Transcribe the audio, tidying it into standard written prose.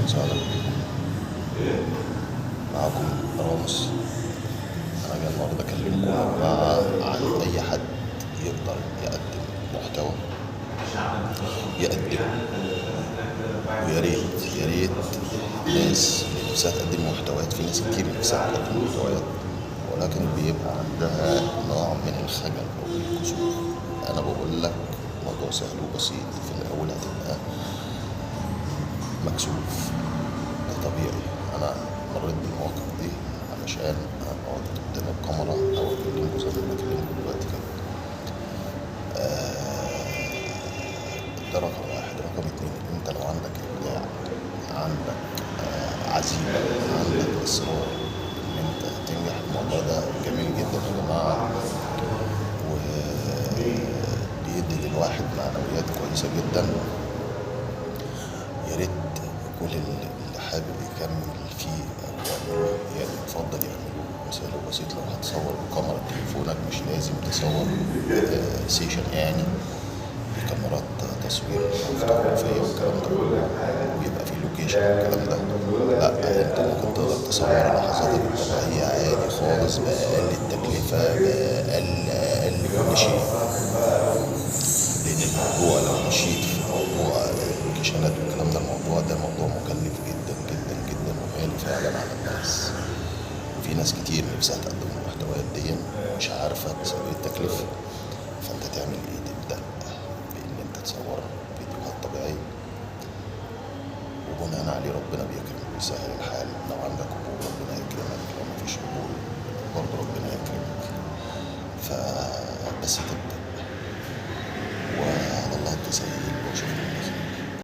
وسهلا بكم. معاكم رامز. أنا جاي النهاردة أكلمكم يا جماعة عن أي حد يقدر يقدم محتوى يقدمه، ويا ريت يا ريت ناس اللي نفسها تقدم محتويات. في ناس كتير نفسها تقدم محتويات ولكن بيبقى عندها نوع من الخجل أو الكسوف. أنا بقول لك موضوع سهل وبسيط. في الأول هتبقى مكسوف، ده طبيعي. أنا مريت بالمواقف دي علشان أقعد قدام الكاميرا أو أكلمكوا زي ما بكلمكوا دلوقتي كده. ده رقم واحد. رقم اتنين، أنت لو عندك إبداع، عندك عزيمة، عندك إصرار إن أنت تنجح، الموضوع ده جميل جدا يا جماعة، وبيدي للواحد معنويات كويسة جدا. يا ريت كل اللي حابب يكمل فيه أو يعمله يعني يفضل يعمله سهل وبسيط. لو هتصور بكاميرا تليفونك، مش لازم تصور سيشن، يعني بكاميرات تصوير فوتوغرافية والكلام ده كله، ويبقى في لوكيشن والكلام ده. لا، انت ممكن تقدر تصور لحظاتك الطبيعية عادي خالص، بأقل التكلفة، بأقل كل شيء. لأن الموضوع لو مشيت في موضوع اللوكيشنات والكلام ده، الموضوع ده موضوع مكلف جدا جدا جدا وغالي فعلا على الناس. في ناس كتير نفسها تقدم المحتويات دي مش عارفة تسوي التكلفة. فانت تعمل ايه؟ تبدأ بإن انت تصور فيديوهات طبيعية، وبناء عليه ربنا بيكرم ويسهل الحال. لو عندك قبول ربنا يكرمك، لو مفيش قبول برضه ربنا يكرمك. فبس تبدأ، وعلى الله تسهيل، واشوفكم بخير.